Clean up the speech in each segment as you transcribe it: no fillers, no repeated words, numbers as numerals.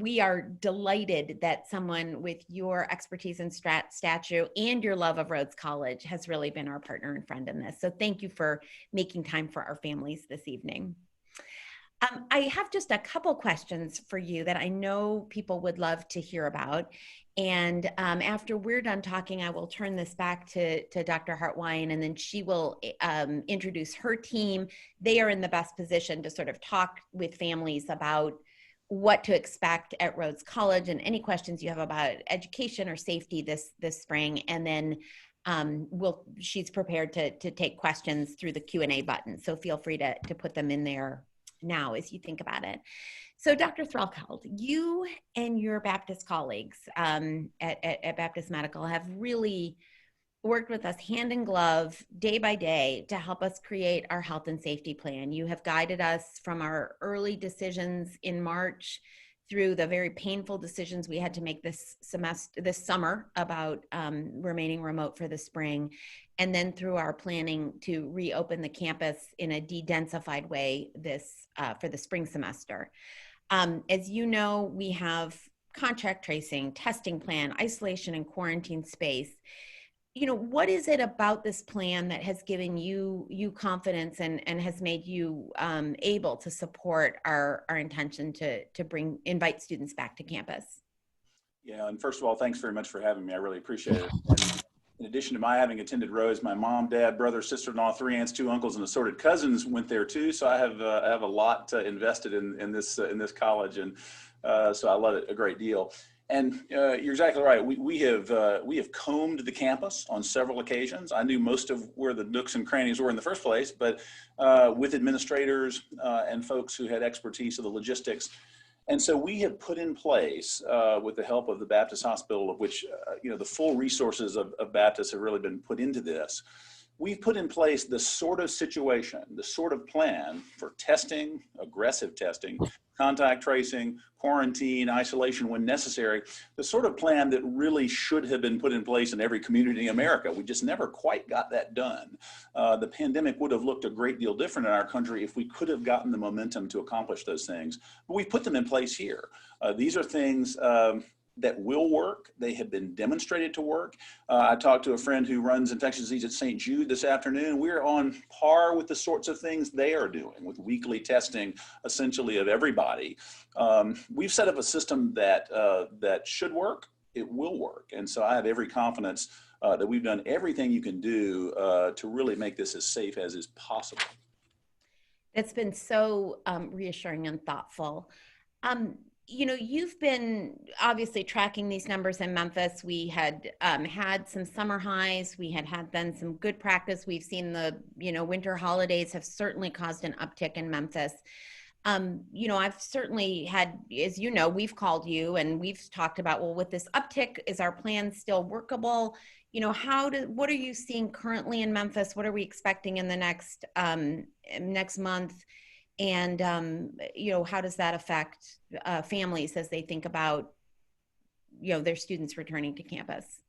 we are delighted that someone with your expertise in statue and your love of Rhodes College has really been our partner and friend in this. So thank you for making time for our families this evening. I have just a couple questions for you that I know people would love to hear about. And after we're done talking, I will turn this back to Dr. Hartwine, and then she will introduce her team. They are in the best position to sort of talk with families about what to expect at Rhodes College and any questions you have about education or safety this spring. And then she's prepared to take questions through the Q&A button. So feel free to put them in there now as you think about it. So Dr. Threlkeld, you and your Baptist colleagues at Baptist Medical have really worked with us hand in glove, day by day, to help us create our health and safety plan. You have guided us from our early decisions in March through the very painful decisions we had to make this summer about remaining remote for the spring, and then through our planning to reopen the campus in a de-densified way for the spring semester. As you know, we have contact tracing, testing plan, isolation and quarantine space. You know, what is it about this plan that has given you confidence and has made you able to support our intention to invite students back to campus? Yeah, and first of all, thanks very much for having me. I really appreciate it. And in addition to my having attended Rhodes, my mom, dad, brother, sister-in-law, 3 aunts, 2 uncles, and assorted cousins went there too. So I have a lot invested in this college, and so I love it a great deal. And you're exactly right. We have combed the campus on several occasions. I knew most of where the nooks and crannies were in the first place, but with administrators and folks who had expertise of the logistics. And so we have put in place, with the help of the Baptist Hospital, of which the full resources of Baptist have really been put into this. We've put in place the sort of situation, the sort of plan for testing, aggressive testing, contact tracing, quarantine, isolation when necessary, the sort of plan that really should have been put in place in every community in America. We just never quite got that done. The pandemic would have looked a great deal different in our country if we could have gotten the momentum to accomplish those things. But we've put them in place here. These are things that will work. They have been demonstrated to work. I talked to a friend who runs infectious disease at St. Jude this afternoon. We're on par with the sorts of things they are doing with weekly testing, essentially of everybody. We've set up a system that should work. It will work. And so I have every confidence that we've done everything you can do to really make this as safe as is possible. It's been so reassuring and thoughtful. You've been obviously tracking these numbers in Memphis. We had had some summer highs. We had then some good practice. We've seen the, winter holidays have certainly caused an uptick in Memphis. I've certainly had, as you know, we've called you and we've talked about, well, with this uptick, is our plan still workable? What are you seeing currently in Memphis? What are we expecting in the next month? And, how does that affect families as they think about, their students returning to campus?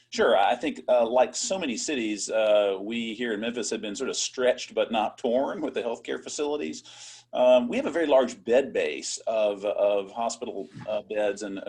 Sure. I think like so many cities, we here in Memphis have been sort of stretched but not torn with the healthcare facilities. We have a very large bed base of hospital beds and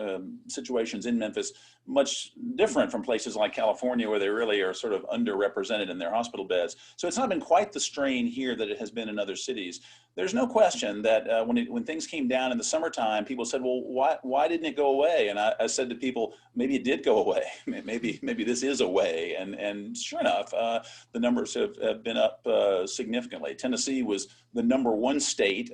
situations in Memphis, much different from places like California where they really are sort of underrepresented in their hospital beds. So it's not been quite the strain here that it has been in other cities. There's no question that when things came down in the summertime, people said, well, why didn't it go away? And I said to people, maybe it did go away. Maybe this is a way. And sure enough, the numbers have been up significantly. Tennessee was the #1 state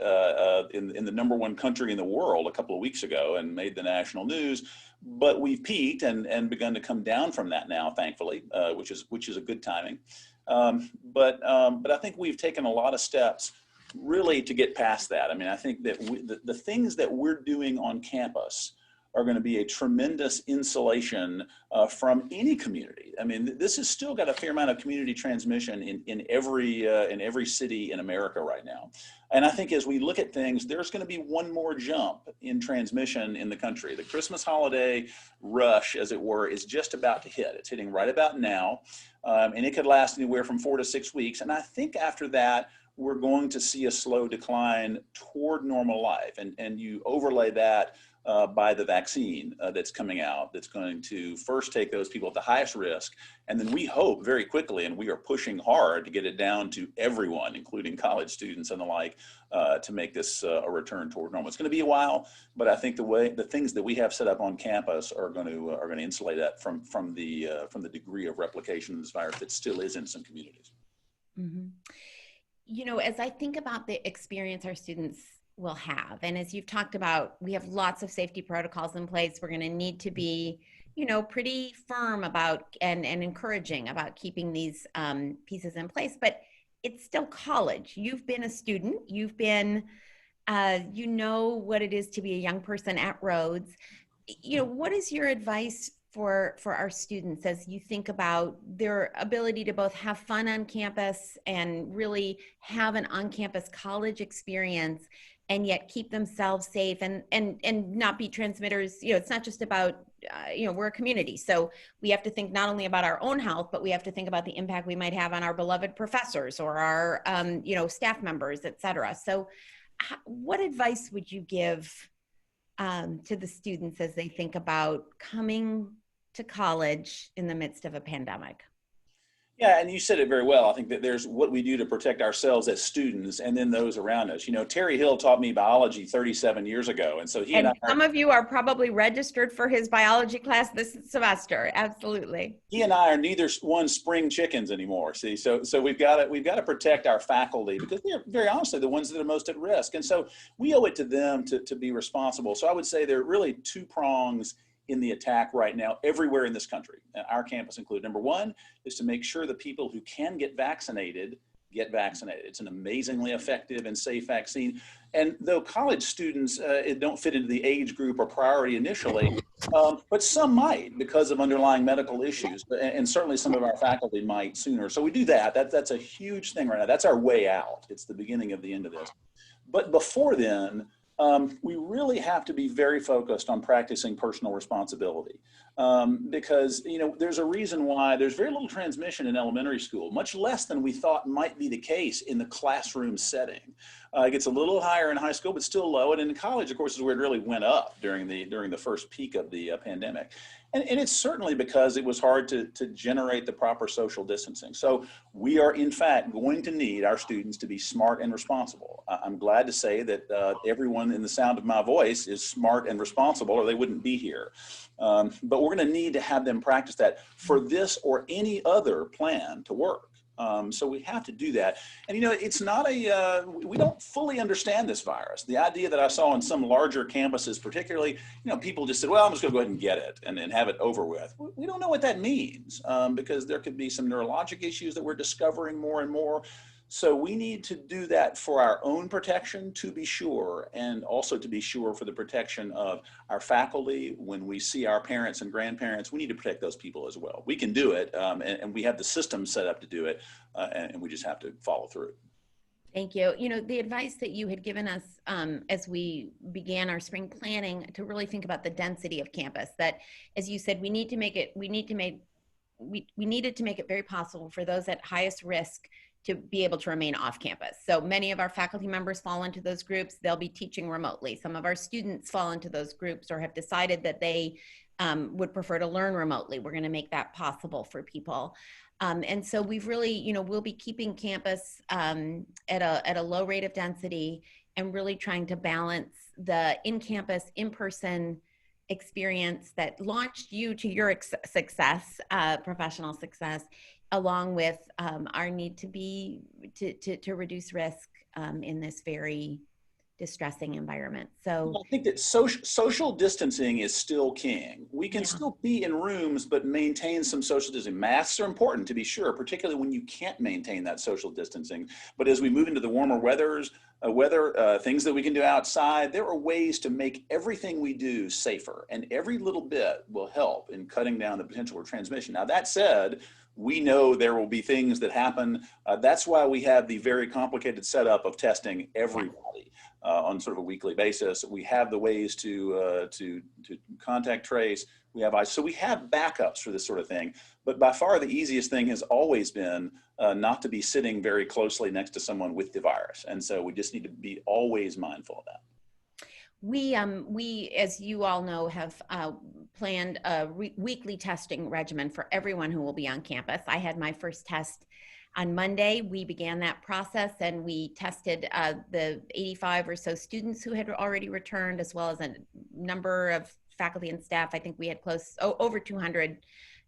in the #1 country in the world a couple of weeks ago and made the national news. But we've peaked and begun to come down from that now, thankfully, which is a good timing. But I think we've taken a lot of steps really to get past that. I mean, I think that the things that we're doing on campus are going to be a tremendous insulation from any community. I mean, this has still got a fair amount of community transmission in every city in America right now. And I think as we look at things, there's going to be one more jump in transmission in the country. The Christmas holiday rush, as it were, is just about to hit. It's hitting right about now, and it could last anywhere from 4 to 6 weeks. And I think after that, we're going to see a slow decline toward normal life. And you overlay that by the vaccine that's coming out, that's going to first take those people at the highest risk. And then we hope very quickly, and we are pushing hard to get it down to everyone, including college students and the like, to make this a return toward normal. It's going to be a while, but I think the things that we have set up on campus are going to insulate that from the degree of replication of this virus that still is in some communities. Mm-hmm. You know, as I think about the experience our students will have, and as you've talked about, we have lots of safety protocols in place. We're going to need to be, you know, pretty firm about and encouraging about keeping these pieces in place, but it's still college. You've been a student, you've been, you know what it is to be a young person at Rhodes. You know, what is your advice for our students as you think about their ability to both have fun on campus and really have an on-campus college experience and yet keep themselves safe and not be transmitters? You know, it's not just about, you know, we're a community. So we have to think not only about our own health, but we have to think about the impact we might have on our beloved professors or our, you know, staff members, et cetera. So what advice would you give to the students as they think about coming to college in the midst of a pandemic? Yeah, and you said it very well. I think that there's what we do to protect ourselves as students and then those around us. You know, Terry Hill taught me biology 37 years ago. And so some of you are probably registered for his biology class this semester. Absolutely. He and I are neither one spring chickens anymore. See, so we've got to protect our faculty because they're very honestly the ones that are most at risk. And so we owe it to them to be responsible. So I would say there are really two prongs in the attack right now everywhere in this country, our campus included. Number one is to make sure the people who can get vaccinated get vaccinated. It's an amazingly effective and safe vaccine. And though college students don't fit into the age group or priority initially, but some might because of underlying medical issues, and certainly some of our faculty might sooner. So we do that. That's a huge thing right now. That's our way out. It's the beginning of the end of this. But before then, we really have to be very focused on practicing personal responsibility because, you know, there's a reason why there's very little transmission in elementary school, much less than we thought might be the case in the classroom setting. It gets a little higher in high school, but still low. And in college, of course, is where it really went up during the first peak of the pandemic. And it's certainly because it was hard to generate the proper social distancing. So we are, in fact, going to need our students to be smart and responsible. I'm glad to say that everyone in the sound of my voice is smart and responsible, or they wouldn't be here. But we're going to need to have them practice that for this or any other plan to work. So we have to do that. And, you know, it's not we don't fully understand this virus. The idea that I saw in some larger campuses, particularly, you know, people just said, well, I'm just going to go ahead and get it and have it over with. We don't know what that means because there could be some neurologic issues that we're discovering more and more. So we need to do that for our own protection, to be sure, and also to be sure for the protection of our faculty. When we see our parents and grandparents, we need to protect those people as well. We can do it, and we have the system set up to do it, and we just have to follow through. Thank you. You know, the advice that you had given us as we began our spring planning to really think about the density of campus, that, as you said, we needed to make it very possible for those at highest risk to be able to remain off campus. So many of our faculty members fall into those groups. They'll be teaching remotely. Some of our students fall into those groups or have decided that they would prefer to learn remotely. We're going to make that possible for people. And so we've really, you know, we'll be keeping campus at a low rate of density and really trying to balance the in-campus, in-person experience that launched you to your success, professional success, along with our need to reduce risk in this very distressing environment. So I think that social distancing is still king. We can still be in rooms, but maintain some social distancing. Masks are important, to be sure, particularly when you can't maintain that social distancing. But as we move into the warmer weather, things that we can do outside, there are ways to make everything we do safer, and every little bit will help in cutting down the potential for transmission. Now, that said, we know there will be things that happen. That's why we have the very complicated setup of testing everybody on sort of a weekly basis. We have the ways to contact trace. So we have backups for this sort of thing. But by far the easiest thing has always been not to be sitting very closely next to someone with the virus. And so we just need to be always mindful of that. We, as you all know, have planned a weekly testing regimen for everyone who will be on campus. I had my first test on Monday. We began that process and we tested the 85 or so students who had already returned, as well as a number of faculty and staff. I think we had over 200,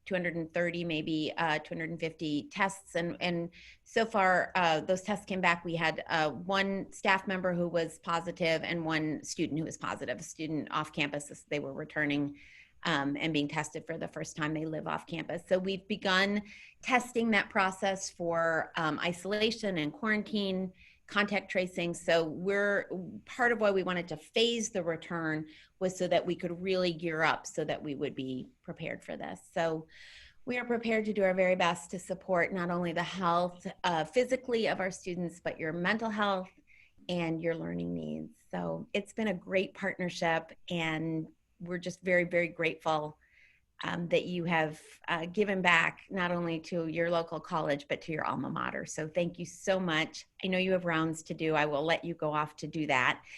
230, maybe 250 tests. And so far, those tests came back. We had one staff member who was positive and one student who was positive, a student off campus. They were returning and being tested for the first time. They live off campus. So we've begun testing that process for isolation and quarantine, contact tracing. So we're part of why we wanted to phase the return was so that we could really gear up so that we would be prepared for this. So we are prepared to do our very best to support not only the health physically of our students, but your mental health and your learning needs. So it's been a great partnership, and we're just very, very grateful that you have given back not only to your local college, but to your alma mater. So thank you so much. I know you have rounds to do. I will let you go off to do that.